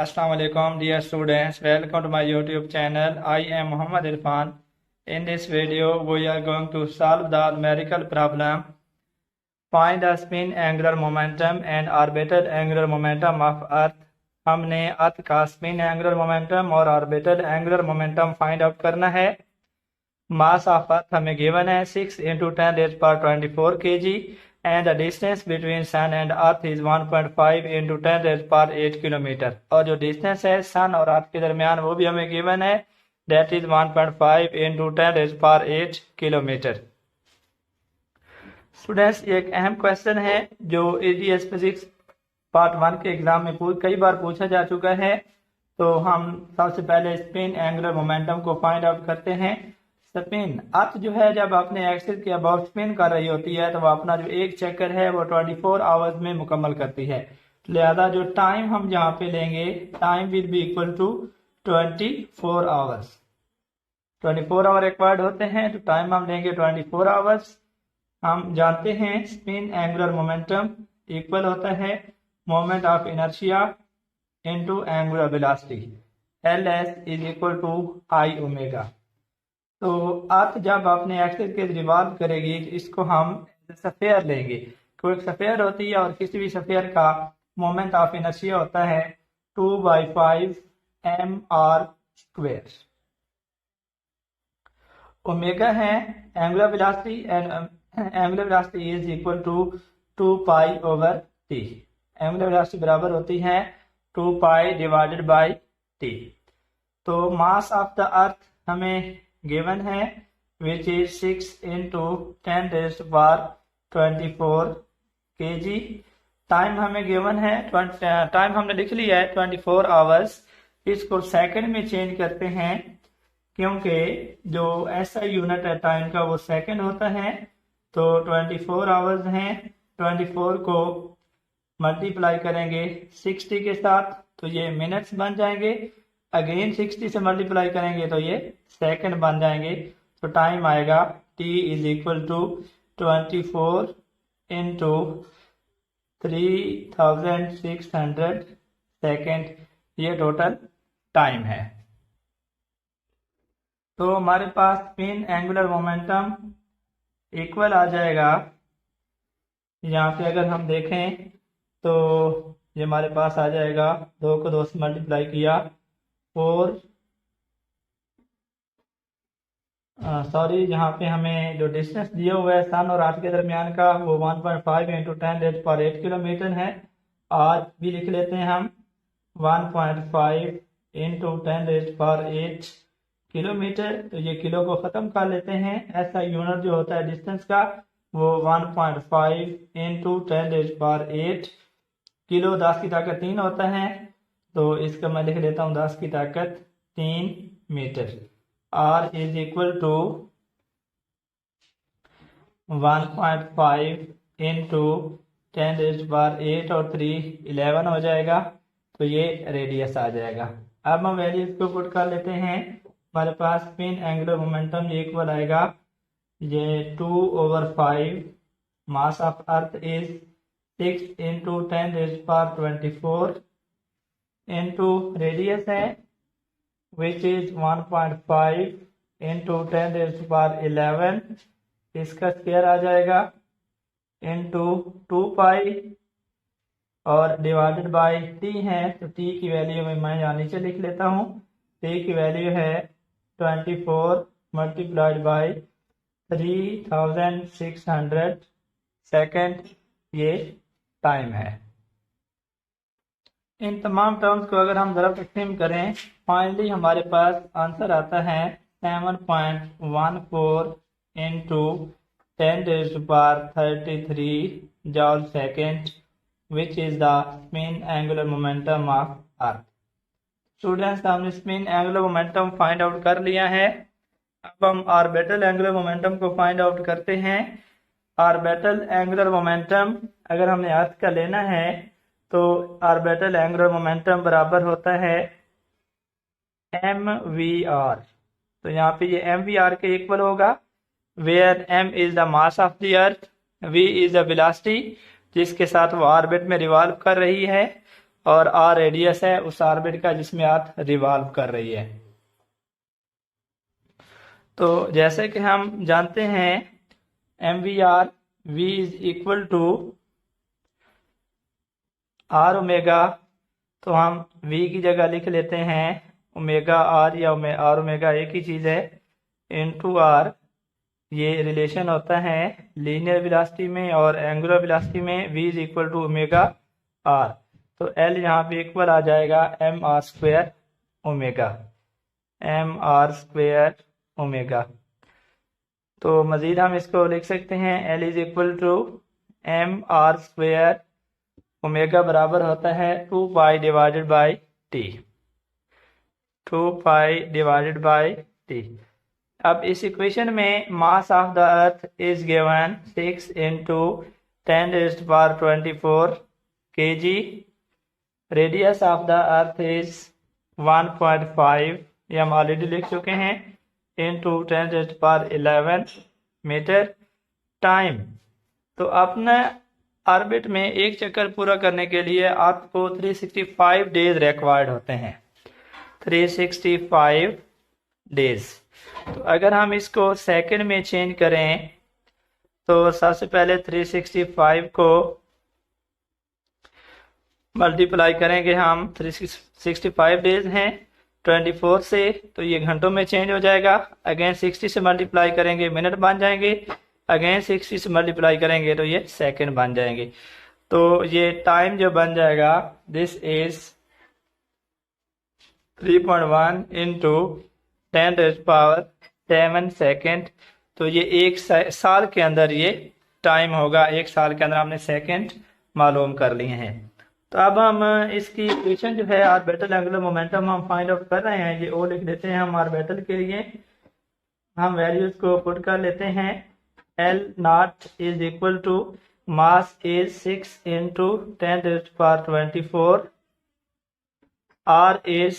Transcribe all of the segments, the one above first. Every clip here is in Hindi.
Assalamu alaikum dear students, welcome to my YouTube channel. I am Muhammad Irfan. In this video we are going to solve the numerical problem. Find the spin angular momentum and orbital angular momentum of earth. हमने अर्थ का स्पिन एंगुलर मोमेंटम और orbital angular momentum find out करना है। मास ऑफ अर्थ हमें गिवन है 6 × 10⁻24 kg and the distance between sun and earth is 1.5 × 10⁸ kilometre. और जो डिस्टेंस है सन और अर्थ के दरमियान वो भी हमें गिवन है, दैट इज 1.5 × 10⁸ किलोमीटर। स्टूडेंट्स, ये एक अहम क्वेश्चन है जो एजीएस फिजिक्स पार्ट 1 के एग्जाम में कई बार पूछा जा चुका है। तो हम सबसे पहले स्पिन एंगुलर मोमेंटम को फाइंड आउट करते हैं। स्पिन अर्थ जो है जब अपने एक्सिस के अबाउट स्पिन कर रही होती है तो वह अपना जो एक चक्कर है वो 24 आवर्स में मुकम्मल करती है। लिहाजा जो टाइम हम यहाँ पे लेंगे, time will be equal to 24 hours. 24 hour required होते हैं तो टाइम हम लेंगे 24 आवर्स। हम जानते हैं स्पिन एंगुलर मोमेंटम इक्वल होता है moment of inertia into angular velocity, LS is equal to I omega. तो अर्थ जब अपने एक्सिस के रिवॉल्व करेगी तो इसको हम सफेयर लेंगे। कोई सफेयर होती है और किसी भी सफेयर का मोमेंट ऑफ इनर्शिया होता है 2/5 mr²। ओमेगा है angular velocity and angular velocity is equal to 2π/t। Angular velocity बराबर होती है 2π/t। तो मास ऑफ द अर्थ हमें गिवन है विच इज 6 × 10⁻24 kg। टाइम हमें गिवन है, टाइम हमने लिख लिया है 24 आवर्स। इसको सेकंड में चेंज करते हैं क्योंकि जो ऐसा यूनिट है टाइम का वो सेकंड होता है। तो 24 आवर्स हैं, 24 को मल्टीप्लाई करेंगे 60 के साथ तो ये मिनट्स बन जाएंगे। अगेन 60 से मल्टीप्लाई करेंगे तो ये सेकंड बन जाएंगे। तो टाइम आएगा T is equal to 24 × 3600 second. ये टोटल टाइम है। तो हमारे पास स्पिन एंगुलर मोमेंटम इक्वल आ जाएगा। यहाँ पे अगर हम देखें तो ये हमारे पास आ जाएगा, 2 को 2 से मल्टीप्लाई किया 4 यहाँ पे हमें जो डिस्टेंस दिया हुआ है सन और अर्थ के दरमियान का वो 1.5 × 10⁸ किलोमीटर है। आज भी लिख लेते हैं हम 1.5 × 10⁸ किलोमीटर। तो ये किलो को ख़त्म कर लेते हैं। ऐसा यूनिट जो होता है डिस्टेंस का वो 1.5 × 10⁸ किलो 10 की ताकत 3 होता है। तो इसका मैं लिख लेता हूँ 10 की ताकत 3 metre. R is equal to 1.5 × 10⁸ और 3 11 हो जाएगा। तो ये रेडियस आ जाएगा। अब हम वैल्यूज को पुट कर लेते हैं। हमारे पास स्पिन एंगुलर मोमेंटम इक्वल आएगा ये 2/5 mass of earth is 6 × 10⁻24 into radius है विच इज 1.5 × 10⁻11। इसका स्क्वायर आ जाएगा इंटू 2π और डिवाइडेड बाय t है। तो t की वैल्यू में मैं यहाँ नीचे लिख लेता हूँ। t की वैल्यू है 24 मल्टीप्लाइड बाय 3600 सेकेंड। ये टाइम है। इन तमाम टर्म्स को अगर हम ज़रा तकसीम करें, फाइनली हमारे पास आंसर आता है 7.14 × 10⁻33 joule second which is the spin angular momentum of earth. Students, हमने spin angular momentum find out कर लिया है। अब हम ऑर्बिटल एंगुलर मोमेंटम को फाइंड आउट करते हैं। ऑर्बिटल एंगुलर मोमेंटम अगर हमने अर्थ का लेना है तो ऑर्बिटल एंगुलर मोमेंटम बराबर होता है mvr। तो यहाँ पे ये mvr के इक्वल होगा, where m is the mass of the earth, v is the velocity जिसके साथ वो ऑर्बिट में रिवॉल्व कर रही है, और आर रेडियस है उस ऑर्बिट का जिसमें अर्थ रिवॉल्व कर रही है। तो जैसे कि हम जानते हैं mvr v is equal to R omega, तो हम v की जगह लिख लेते हैं ओमेगा आर, या आर ओमेगा एक ही चीज़ है, इनटू आर। ये रिलेशन होता है लीनियर वेलोसिटी में और एंगुलर वेलोसिटी में, v is equal to omega R. तो L यहाँ पे इक्वल आ जाएगा M R square omega, M R square omega. तो मज़ीद हम इसको लिख सकते हैं L is equal to M R square omega बराबर होता है 2 pi divided by T, 2 pi divided by T. अब इस इक्वेशन में mass of the earth is given 6 into 10⁻24 kg, radius of the earth is 1.5, ये हम ऑलरेडी लिख चुके हैं, इंटू 10⁻11 मीटर। टाइम, तो अपने ऑर्बिट में एक चक्कर पूरा करने के लिए आपको 365 डेज रिक्वायर्ड होते हैं, 365 डेज। तो अगर हम इसको सेकंड में चेंज करें तो सबसे पहले 365 को मल्टीप्लाई करेंगे हम, 365 डेज हैं 24 से, तो ये घंटों में चेंज हो जाएगा। अगेन 60 से मल्टीप्लाई करेंगे मिनट बन जाएंगे, अगेन 60 से मल्टीप्लाई करेंगे तो ये सेकंड बन जाएंगे। तो ये टाइम जो बन जाएगा दिस इज 3.1 इंटू 10⁻7 सेकेंड। तो ये एक साल के अंदर ये टाइम होगा, एक साल के अंदर हमने सेकंड मालूम कर लिए हैं। तो अब हम इसकी इक्वेशन जो है ऑर्बिटल एंगुलर मोमेंटम हम फाइंड आउट कर रहे हैं, ये ओ लिख देते हैं हम ऑर्बिटल के लिए। हम वैल्यूज को पुट कर लेते हैं। L not is equal to mass is 6 into 10⁻24, R is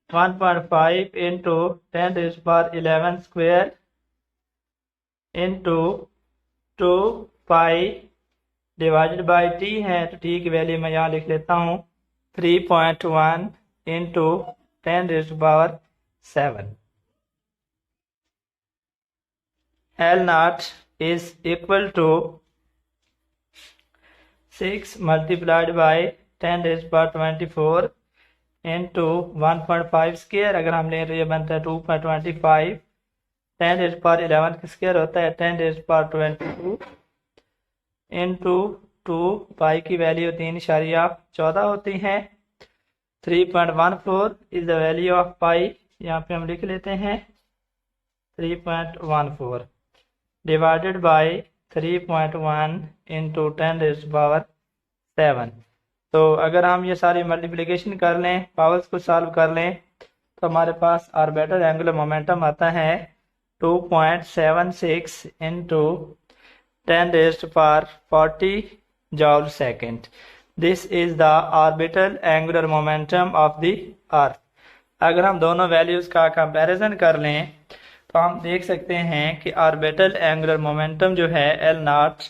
1.5 into 10⁻11 square into 2 pi divided by T है, तो टी की वैल्यू मैं यहाँ लिख लेता हूँ 3.1 into 10⁻7। L not is equal to 6 multiplied by 10⁻24 into 1.5 square, अगर हम ले तो ये बनता है 2.25, 10⁻11 का स्क्वेयर होता है 10⁻22 इंटू 2 पाई की वैल्यू 3.14 होती है। 3.14 इज द वैल्यू ऑफ पाई, यहाँ पे हम लिख लेते हैं 3.14 डिवाइडेड बाई 3.1 इंटू 10⁻7। तो अगर हम ये सारी मल्टीप्लिकेशन कर लें, पावर्स को सॉल्व कर लें, तो हमारे पास ऑर्बिटल एंगुलर मोमेंटम आता है 2.76 into 10⁻40 जॉल second. This is the orbital angular momentum of the अर्थ। अगर हम दोनों वैल्यूज का कंपैरिजन कर लें तो हम देख सकते हैं कि ऑर्बिटल एंगुलर मोमेंटम जो है L not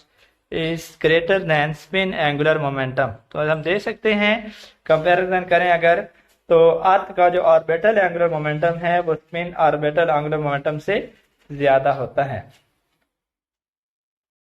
is greater than spin angular momentum. तो हम देख सकते हैं कंपैरिजन करें अगर, तो अर्थ का जो ऑर्बिटल एंगुलर मोमेंटम है वो स्पिन ऑर्बिटल एंगुलर मोमेंटम से ज्यादा होता है।